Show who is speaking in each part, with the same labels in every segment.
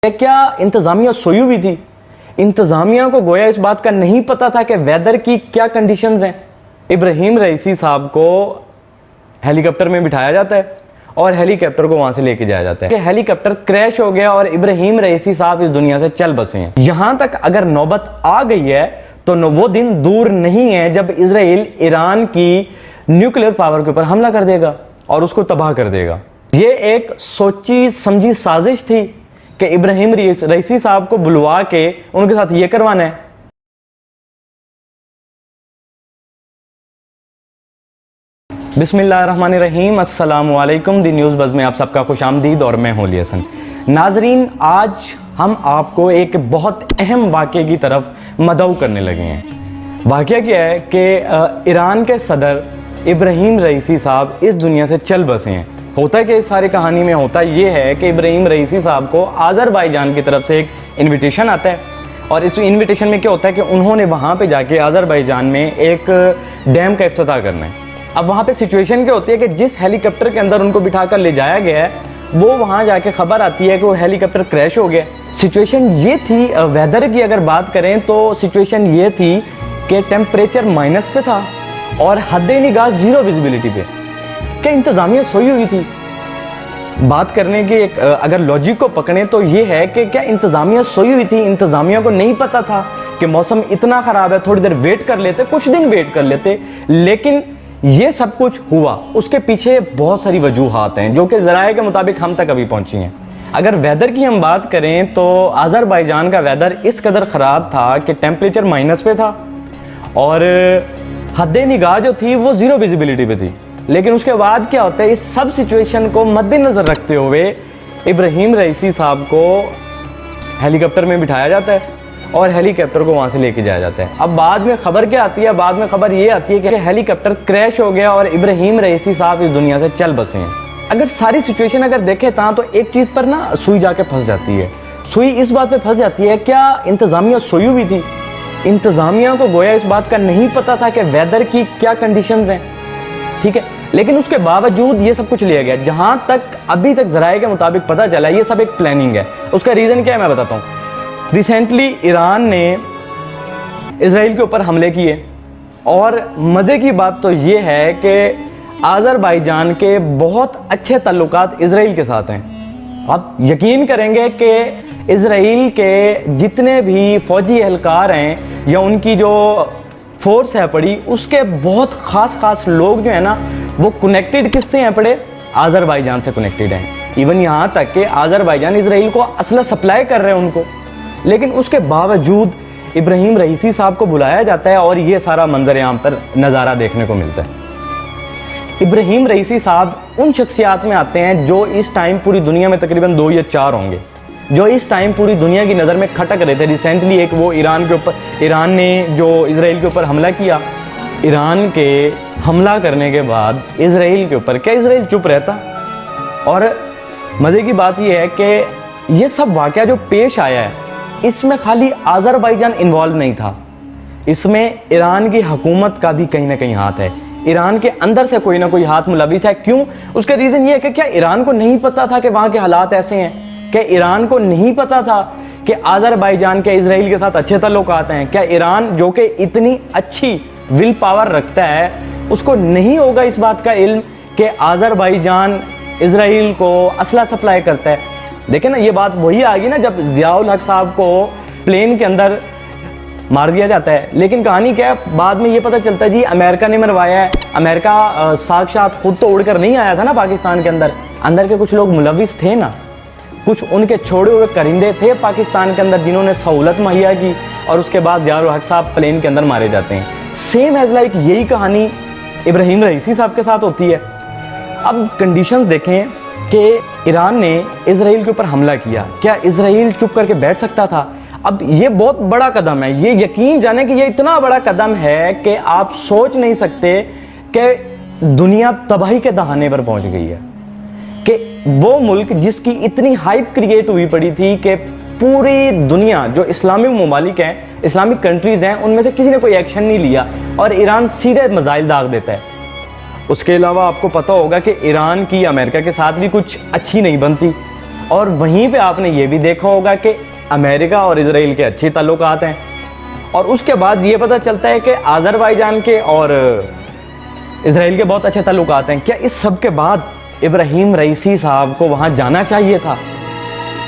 Speaker 1: क्या इंतज़ामिया सोई हुई थी? इंतज़ामिया को गोया इस बात का नहीं पता था कि वेदर की क्या कंडीशंस हैं। इब्राहिम रईसी साहब को हेलीकॉप्टर में बिठाया जाता है और हेलीकॉप्टर को वहाँ से लेके जाया जाता है कि हेलीकॉप्टर क्रैश हो गया और इब्राहिम रईसी साहब इस दुनिया से चल बसे हैं। यहाँ तक अगर नौबत आ गई है तो वो दिन दूर नहीं है जब इजराइल ईरान की न्यूक्लियर पावर के ऊपर हमला कर देगा और उसको तबाह कर देगा। ये एक सोची समझी साजिश थी कि इब्राहिम रईसी साहब को बुलवा के उनके साथ ये करवाना है। बिस्मिल्लाहिर्रहमानिर्रहीम, अस्सलामु अलैकुम। दी न्यूज़ बज़ में आप सबका खुशामदीद और मैं होली हसन। नाजरीन, आज हम आपको एक बहुत अहम वाक़े की तरफ मदऊ करने लगे हैं। वाक़या क्या है कि ईरान के सदर इब्राहिम रईसी साहब इस दुनिया से चल बसे हैं। होता कि इस सारी कहानी में होता ये है कि इब्राहिम रईसी साहब को आज़रबाईजान की तरफ से एक इन्विटेशन आता है और इस इन्विटेशन में क्या होता है कि उन्होंने वहाँ पे जाके आज़रबाईजान में एक डैम का इफ्तिताह करना है। अब वहाँ पे सिचुएशन क्या होती है कि जिस हेलीकॉप्टर के अंदर उनको बिठा कर ले जाया गया है वो वहाँ जाके खबर आती है कि वो हेलीकॉप्टर क्रैश हो गया। सिचुएशन ये थी, वेदर की अगर बात करें तो सिचुएशन ये थी कि टेम्परेचर माइनस पे था और हद निगाह ज़ीरो विजिबिलिटी पे। क्या इंतज़ामिया सोई हुई थी? बात करने की एक अगर लॉजिक को पकड़ें तो ये है कि क्या इंतज़ामिया सोई हुई थी? इंतज़ामिया को नहीं पता था कि मौसम इतना ख़राब है, थोड़ी देर वेट कर लेते, कुछ दिन वेट कर लेते। लेकिन ये सब कुछ हुआ, उसके पीछे बहुत सारी वजूहात हैं जो कि ज़राए के मुताबिक हम तक अभी पहुँची हैं। अगर वेदर की हम बात करें तो आज़रबाईजान का वेदर इस कदर ख़राब था कि टेम्परेचर माइनस पे था और हद निगाह जो थी वो ज़ीरो विजिबिलिटी पे थी। लेकिन उसके बाद क्या होता है, इस सब सिचुएशन को मद्देनज़र रखते हुए इब्राहिम रईसी साहब को हेलीकॉप्टर में बिठाया जाता है और हेलीकॉप्टर को वहाँ से लेके जाया जाता है। अब बाद में खबर क्या आती है? बाद में खबर ये आती है कि हेलीकॉप्टर क्रैश हो गया और इब्राहिम रईसी साहब इस दुनिया से चल बसे हैं। अगर सारी सिचुएशन अगर देखें तो एक चीज़ पर ना सुई जाके फंस जाती है। सुई इस बात पर फंस जाती है, क्या इंतज़ामिया सोई हुई थी? इंतज़ामिया को गोया इस बात का नहीं पता था कि वेदर की क्या कंडीशंस हैं, ठीक है। लेकिन उसके बावजूद ये सब कुछ लिया गया। जहां तक अभी तक ज़राए के मुताबिक पता चला ये सब एक प्लानिंग है। उसका रीज़न क्या है मैं बताता हूँ। रिसेंटली ईरान ने इजराइल के ऊपर हमले किए और मज़े की बात तो ये है कि आज़रबाईजान के बहुत अच्छे ताल्लुकात इजराइल के साथ हैं। आप यकीन करेंगे कि इजराइल के जितने भी फ़ौजी एहलकार हैं या उनकी जो फोर्स है पड़ी, उसके बहुत ख़ास लोग जो है ना वो कनेक्टेड किससे हैं पड़े? आज़रबाईजान से कनेक्टेड हैं। इवन यहाँ तक कि आज़रबाईजान इजराइल को असला सप्लाई कर रहे हैं उनको। लेकिन उसके बावजूद इब्राहिम रईसी साहब को बुलाया जाता है और ये सारा मंजर यहाँ पर नज़ारा देखने को मिलता है। इब्राहिम रईसी साहब उन शख्सियात में आते हैं जो इस टाइम पूरी दुनिया में तकरीबन 2 या 4 होंगे जो इस टाइम पूरी दुनिया की नज़र में खटक रहे थे। रिसेंटली एक वो ईरान ने जो इजराइल के ऊपर हमला किया, ईरान के हमला करने के बाद इजराइल के ऊपर क्या इजराइल चुप रहता? और मज़े की बात यह है कि ये सब वाक़या जो पेश आया है इसमें खाली आज़रबाईजान इन्वॉल्व नहीं था, इसमें ईरान की हुकूमत का भी कहीं ना कहीं हाथ है। ईरान के अंदर से कोई ना कोई हाथ मुलविस है। क्यों? उसका रीज़न ये है कि क्या ईरान को नहीं पता था कि वहाँ के हालात ऐसे हैं? क्या ईरान को नहीं पता था कि आज़रबाईजान के इजराइल के साथ अच्छे ताल्लुकात हैं? क्या ईरान जो कि इतनी अच्छी विल पावर रखता है उसको नहीं होगा इस बात का इल्म कि आज़रबाईजान इजराइल को असला सप्लाई करता है? देखें ना, ये बात वही आ गई ना जब ज़ियाउल हक साहब को प्लेन के अंदर मार दिया जाता है। लेकिन कहानी क्या है, बाद में ये पता चलता है जी अमेरिका ने मरवाया है। अमेरिका साक्षात खुद तो उड़कर नहीं आया था ना पाकिस्तान के अंदर के कुछ लोग मुलविस थे ना, कुछ उनके छोड़े हुए करिंदे थे पाकिस्तान के अंदर जिन्होंने सहूलत मुहैया की और उसके बाद ज़ियाउल हक साहब प्लेन के अंदर मारे जाते हैं। सेम एज लाइक यही कहानी इब्राहिम रईसी साहब के साथ होती है। अब कंडीशंस देखें कि ईरान ने इजराइल के ऊपर हमला किया, क्या इजराइल चुप करके बैठ सकता था? अब ये बहुत बड़ा कदम है, ये यकीन जाने कि ये इतना बड़ा कदम है कि आप सोच नहीं सकते कि दुनिया तबाही के दहाने पर पहुंच गई है। कि वो मुल्क जिसकी इतनी हाइप क्रिएट हुई पड़ी थी कि पूरी दुनिया जो इस्लामिक ममालिक हैं, इस्लामिक कंट्रीज़ हैं, उनमें से किसी ने कोई एक्शन नहीं लिया और ईरान सीधे मिसाइल दाग देता है। उसके अलावा आपको पता होगा कि ईरान की अमेरिका के साथ भी कुछ अच्छी नहीं बनती और वहीं पे आपने ये भी देखा होगा कि अमेरिका और इजराइल के अच्छे ताल्लुकात हैं, और उसके बाद ये पता चलता है कि आज़रबाईजान के और इजराइल के बहुत अच्छे ताल्लुकात हैं। क्या इस सब के बाद इब्राहिम रईसी साहब को वहाँ जाना चाहिए था?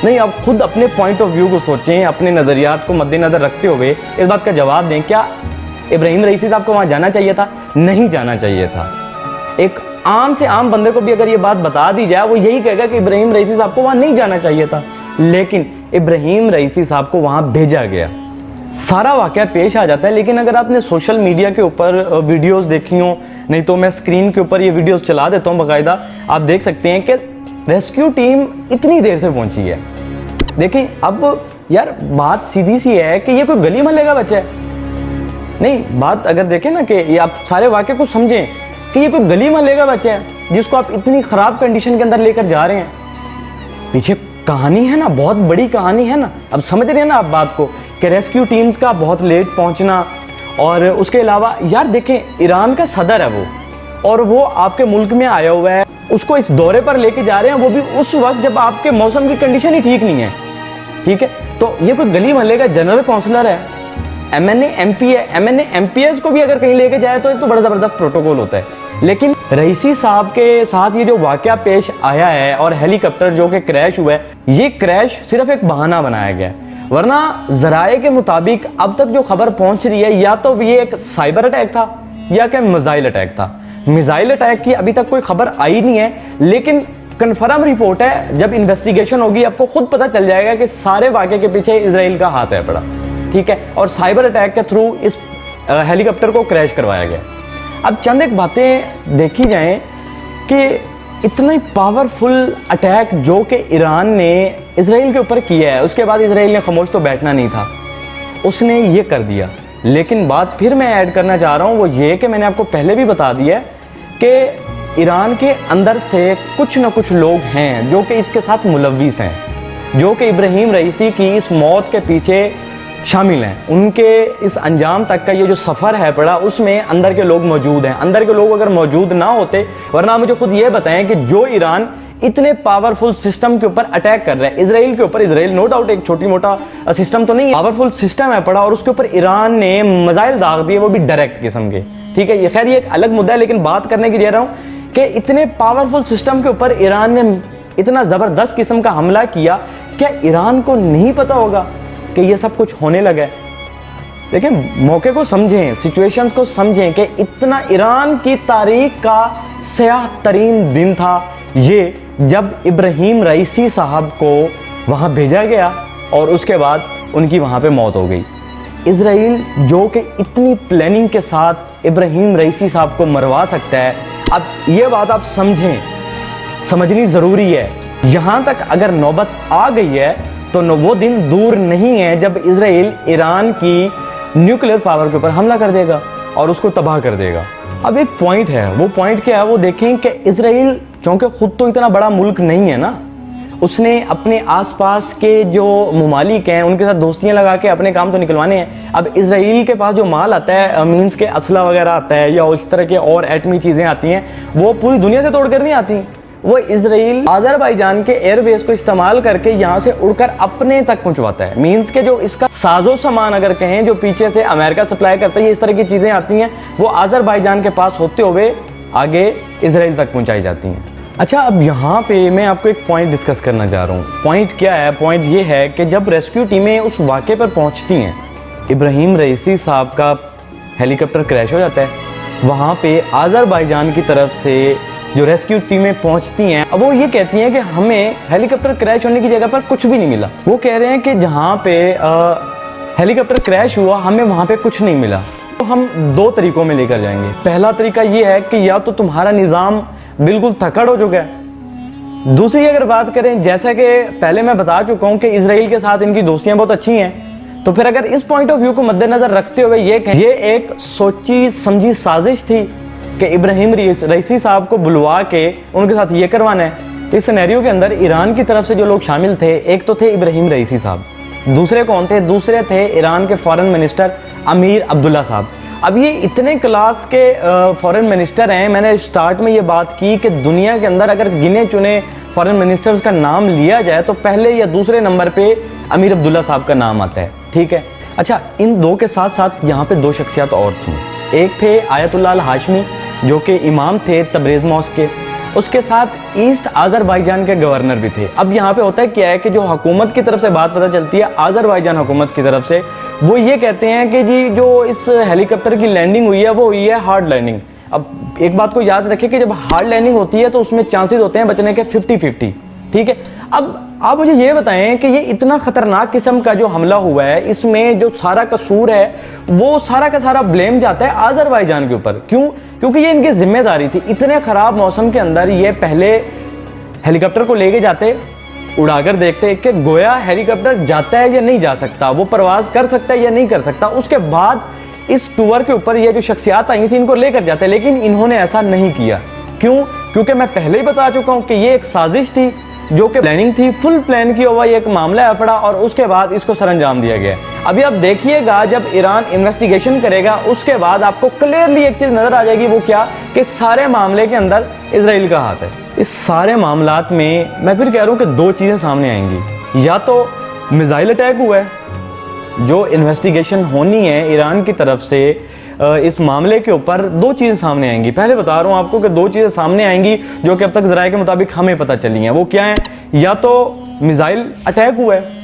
Speaker 1: नहीं, आप खुद अपने पॉइंट ऑफ व्यू को सोचें, अपने नज़रियात को मद्देनज़र रखते हुए इस बात का जवाब दें, क्या इब्राहिम रईसी साहब को वहाँ जाना चाहिए था? नहीं जाना चाहिए था। एक आम से आम बंदे को भी अगर ये बात बता दी जाए, वो यही कहेगा कि इब्राहिम रईसी साहब को वहाँ नहीं जाना चाहिए था, लेकिन इब्राहिम रईसी साहब को वहाँ भेजा गया। सारा वाक़या पेश आ जाता है। लेकिन अगर आपने सोशल मीडिया के ऊपर वीडियोस देखी हो, नहीं तो मैं स्क्रीन के ऊपर ये वीडियोस चला देता हूँ बाकायदा, आप देख सकते हैं कि रेस्क्यू टीम इतनी देर से पहुंची है। देखें, अब यार बात सीधी सी है कि ये कोई गली मोहल्ले का बच्चा है नहीं। बात अगर देखें ना कि ये आप सारे वाक़े को समझें कि ये कोई गली मोहल्ले का बच्चा है जिसको आप इतनी ख़राब कंडीशन के अंदर लेकर जा रहे हैं। पीछे कहानी है ना, बहुत बड़ी कहानी है ना। अब समझ रहे हैं ना आप बात को कि रेस्क्यू टीम्स का बहुत लेट पहुंचना, और उसके अलावा यार देखें, ईरान का सदर है वो, और वो आपके मुल्क में आया हुआ है, उसको इस दौरे पर लेके जा रहे हैं, वो भी उस वक्त जब आपके मौसम की कंडीशन ही ठीक नहीं है। ठीक है, तो ये कोई गली मोहल्ले का जनरल काउंसलर है, MNA MP है। MNA MPS को भी अगर कहीं लेके जाए तो ये तो बड़ा ज़बरदस्त प्रोटोकॉल होता है। लेकिन रईसी साहब के साथ ये जो वाक़या पेश आया है और हेलीकॉप्टर जो कि क्रैश हुआ है, ये क्रैश सिर्फ एक बहाना बनाया गया है। वरना ज़राए के मुताबिक अब तक जो खबर पहुंच रही है, या तो ये एक साइबर अटैक था या कि मिसाइल अटैक था। मिसाइल अटैक की अभी तक कोई खबर आई नहीं है, लेकिन कन्फर्म रिपोर्ट है। जब इन्वेस्टिगेशन होगी आपको खुद पता चल जाएगा कि सारे वाक़े के पीछे इजराइल का हाथ है पड़ा। ठीक है, और साइबर अटैक के थ्रू इस हेलीकॉप्टर को क्रैश करवाया गया। अब चंद एक बातें देखी जाएं कि इतना पावरफुल अटैक जो कि ईरान ने इजराइल के ऊपर किया है, उसके बाद इजराइल ने खामोश तो बैठना नहीं था, उसने ये कर दिया। लेकिन बात फिर मैं ऐड करना चाह रहा हूँ वो ये कि मैंने आपको पहले भी बता दिया है कि ईरान के अंदर से कुछ न कुछ लोग हैं जो कि इसके साथ मुलव्विस हैं, जो कि इब्राहिम रईसी की इस मौत के पीछे शामिल हैं। उनके इस अंजाम तक का ये जो सफ़र है पड़ा, उसमें अंदर के लोग मौजूद हैं। अंदर के लोग अगर मौजूद ना होते, वरना मुझे खुद ये बताएं कि जो ईरान इतने पावरफुल सिस्टम के ऊपर अटैक कर रहा है, इजराइल के ऊपर, इजराइल नो डाउट एक छोटी मोटा सिस्टम तो नहीं, पावरफुल सिस्टम है पड़ा, और उसके ऊपर ईरान ने मिसाइल दाग दिए, वो भी डायरेक्ट किस्म के। ठीक है, ये खैर ये एक अलग मुद्दा है, लेकिन बात करने की दे रहा हूँ कि इतने पावरफुल सिस्टम के ऊपर ईरान ने इतना ज़बरदस्त किस्म का हमला किया, क्या ईरान को नहीं पता होगा कि ये सब कुछ होने लगा है? देखें, मौके को समझें, सिचुएशंस को समझें कि इतना ईरान की तारीख का स्याह तरीन दिन था ये, जब इब्राहिम रईसी साहब को वहाँ भेजा गया और उसके बाद उनकी वहाँ पे मौत हो गई। इजराइल जो कि इतनी प्लानिंग के साथ इब्राहिम रईसी साहब को मरवा सकता है, अब ये बात आप समझें, समझनी ज़रूरी है। यहाँ तक अगर नौबत आ गई है तो वो दिन दूर नहीं है जब इजराइल ईरान की न्यूक्लियर पावर के ऊपर हमला कर देगा और उसको तबाह कर देगा। अब एक पॉइंट है, वो पॉइंट क्या है वो देखें कि इजराइल चूँकि ख़ुद तो इतना बड़ा मुल्क नहीं है ना, उसने अपने आसपास के जो ममालिक हैं उनके साथ दोस्तियां लगा के अपने काम तो निकलवाने हैं। अब इजराइल के पास जो माल आता है, मीन्स के असला वगैरह आता है या उस तरह के और एटमी चीज़ें आती हैं, वो पूरी दुनिया से तोड़ कर नहीं आती। वो इजराइल आज़रबाईजान के एयरबेस को इस्तेमाल करके यहाँ से उड़कर अपने तक पहुँचवाता है। मीन्स के जो इसका साजो सामान अगर कहें जो पीछे से अमेरिका सप्लाई करता है, इस तरह की चीज़ें आती हैं, वो आज़रबाईजान के पास होते हुए आगे इजराइल तक पहुँचाई जाती हैं। अच्छा, अब यहाँ पे मैं आपको एक पॉइंट डिस्कस करना चाह रहा हूँ। पॉइंट क्या है? पॉइंट ये है कि जब रेस्क्यू टीमें उस वाक़े पर पहुँचती हैं, इब्राहिम रईसी साहब का हेलीकॉप्टर क्रैश हो जाता है, वहाँ पे आज़रबाईजान की तरफ से जो रेस्क्यू टीमें पहुंचती हैं, अब वो ये कहती हैं कि हमें हेलीकॉप्टर क्रैश होने की जगह पर कुछ भी नहीं मिला। वो कह रहे हैं कि जहाँ पे हेलीकॉप्टर क्रैश हुआ हमें वहाँ पे कुछ नहीं मिला। तो हम दो तरीक़ों में लेकर जाएंगे। पहला तरीका ये है कि या तो तुम्हारा निज़ाम बिल्कुल तकड़ हो चुका है। दूसरी अगर बात करें, जैसा कि पहले मैं बता चुका हूँ कि इजराइल के साथ इनकी दोस्तियाँ बहुत अच्छी हैं, तो फिर अगर इस पॉइंट ऑफ व्यू को मद्देनज़र रखते हुए ये एक सोची समझी साजिश थी कि इब्राहिम रईसी साहब को बुलवा के उनके साथ ये करवाना है। इस सिनेरियो के अंदर ईरान की तरफ से जो लोग शामिल थे, एक तो थे इब्राहिम रईसी साहब, दूसरे कौन थे? दूसरे थे ईरान के फॉरेन मिनिस्टर अमीर अब्दुल्ला साहब। अब ये इतने क्लास के फॉरेन मिनिस्टर हैं। मैंने स्टार्ट में ये बात की कि दुनिया के अंदर अगर गिने चुने फॉरेन मिनिस्टर्स का नाम लिया जाए तो पहले या दूसरे नंबर पे अमीर अब्दुल्ला साहब का नाम आता है, ठीक है। अच्छा, इन दो के साथ साथ यहाँ पे दो शख्सियत और थीं। एक थे आयतुल्लाह अल हाशमी जो कि इमाम थे तबरेज़ मॉस्क के, उसके साथ ईस्ट आज़रबाईजान के गवर्नर भी थे। अब यहाँ पे होता है क्या है कि जो हुकूमत की तरफ से बात पता चलती है, आज़रबाईजान हुकूमत की तरफ से, वो ये कहते हैं कि जी जो इस हेलीकॉप्टर की लैंडिंग हुई है वो हुई है हार्ड लैंडिंग। अब एक बात को याद रखें कि जब हार्ड लैंडिंग होती है तो उसमें चांसेस होते हैं बचने के 50-50, ठीक है। अब आप मुझे ये बताएं कि ये इतना ख़तरनाक किस्म का जो हमला हुआ है, इसमें जो सारा कसूर है वो सारा का सारा ब्लेम जाता है आज़रबाईजान के ऊपर। क्यों? क्योंकि ये इनकी जिम्मेदारी थी। इतने ख़राब मौसम के अंदर ये पहले हेलीकॉप्टर को लेके जाते, उड़ाकर देखते कि गोया हेलीकॉप्टर जाता है या नहीं जा सकता, वो परवाज़ कर सकता है या नहीं कर सकता। उसके बाद इस टूर के ऊपर ये जो शख्सियात आई थी इनको लेकर जाते, लेकिन इन्होंने ऐसा नहीं किया। क्यों? क्योंकि मैं पहले ही बता चुका हूँ कि ये एक साजिश थी जो कि प्लानिंग थी, फुल प्लान की हुआ ये एक मामला है पड़ा और उसके बाद इसको सरअंजाम दिया गया। अभी आप देखिएगा जब ईरान इन्वेस्टिगेशन करेगा उसके बाद आपको क्लियरली एक चीज़ नज़र आ जाएगी, वो क्या कि सारे मामले के अंदर इजराइल का हाथ है। इस सारे मामलात में मैं फिर कह रहा हूँ कि दो चीज़ें सामने आएंगी, या तो मिसाइल अटैक हुआ है, जो इन्वेस्टिगेशन होनी है ईरान की तरफ से इस मामले के ऊपर, दो चीज़ें सामने आएंगी। पहले बता रहा हूँ आपको कि दो चीज़ें सामने आएंगी जो कि अब तक ज़राए के मुताबिक हमें पता चली हैं। वो क्या है? या तो मिसाइल अटैक हुआ है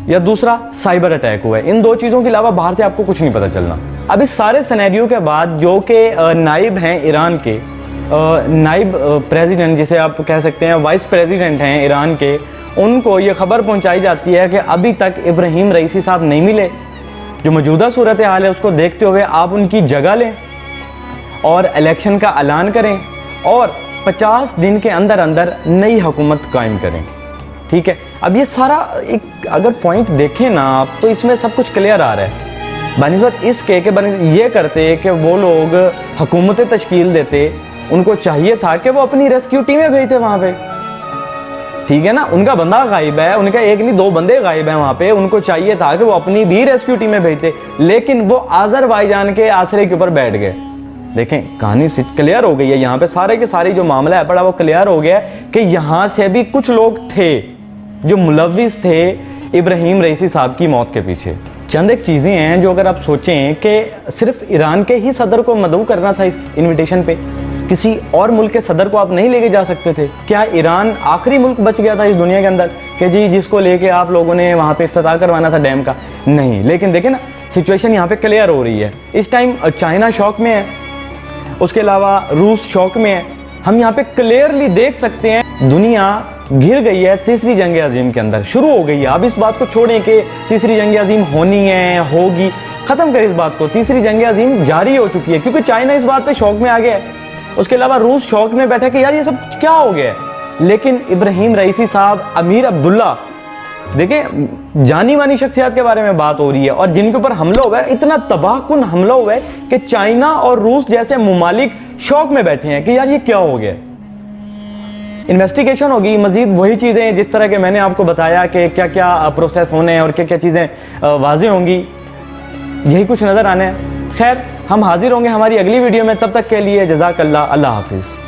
Speaker 1: या दूसरा साइबर अटैक हुआ है। इन दो चीज़ों के अलावा बाहर से आपको कुछ नहीं पता चलना। अब इस सारे सिनेरियो के बाद जो कि नाइब हैं ईरान के, नाइब प्रेसिडेंट जिसे आप कह सकते हैं, वाइस प्रेसिडेंट हैं ईरान के, उनको ये खबर पहुँचाई जाती है कि अभी तक इब्राहिम रईसी साहब नहीं मिले। जो मौजूदा सूरत हाल है उसको देखते हुए आप उनकी जगह लें और इलेक्शन का ऐलान करें और 50 दिन के अंदर अंदर नई हुकूमत कायम करें, ठीक है। अब ये सारा एक अगर पॉइंट देखें ना आप तो इसमें सब कुछ क्लियर आ रहा है। बनिस्बत इसके कि ये करते कि वो लोग हुकूमतें तश्कील देते, उनको चाहिए था कि वो अपनी रेस्क्यू टीमें भेजते वहाँ पे, ठीक है ना। उनका बंदा गायब है, उनका एक नहीं दो बंदे गायब हैं वहाँ पे, उनको चाहिए था कि वो अपनी भी रेस्क्यू टीमें भेजते, लेकिन वो आज़रबाईजान के आसरे के ऊपर बैठ गए। देखें कहानी क्लियर हो गई है यहाँ पे, सारे के सारे जो मामला है पड़ा वो क्लियर हो गया कि यहाँ से भी कुछ लोग थे जो मुलविस थे इब्राहिम रईसी साहब की मौत के पीछे। चंद एक चीज़ें हैं जो अगर आप सोचें कि सिर्फ ईरान के ही सदर को मदऊ करना था इस इन्विटेशन पे, किसी और मुल्क के सदर को आप नहीं लेके जा सकते थे? क्या ईरान आखिरी मुल्क बच गया था इस दुनिया के अंदर कि जी जिसको लेके आप लोगों ने वहाँ पे इफ्तिताह करवाना था डैम का? नहीं। लेकिन देखें ना सिचुएशन यहाँ पे क्लियर हो रही है। इस टाइम चाइना शॉक में है, उसके अलावा रूस शॉक में है। हम यहाँ पे क्लियरली देख सकते हैं दुनिया घिर गई है तीसरी जंग अजीम के अंदर, शुरू हो गई है। अब इस बात को छोड़ें कि तीसरी जंग अजीम होनी है, होगी, ख़त्म करें इस बात को। तीसरी जंग अजीम जारी हो चुकी है क्योंकि चाइना इस बात पे शौक में आ गया है। उसके अलावा रूस शौक में बैठा कि यार ये सब क्या हो गया है। लेकिन इब्राहिम रईसी साहब, अमीर अब्दुल्ला, देखें जानी मानी शख्सियत के बारे में बात हो रही है और जिनके ऊपर हमला हुआ है, इतना तबाहकुन हमला हुआ है कि चाइना और रूस जैसे ममालिक शौक में बैठे हैं कि यार ये क्या हो गया। इन्वेस्टिगेशन होगी मजीद, वही चीज़ें जिस तरह के मैंने आपको बताया कि क्या क्या प्रोसेस होने हैं और क्या क्या चीज़ें वाज़ेह होंगी, यही कुछ नज़र आने हैं। खैर हम हाजिर होंगे हमारी अगली वीडियो में, तब तक के लिए जज़ाकल्लाह, अल्लाह हाफिज़।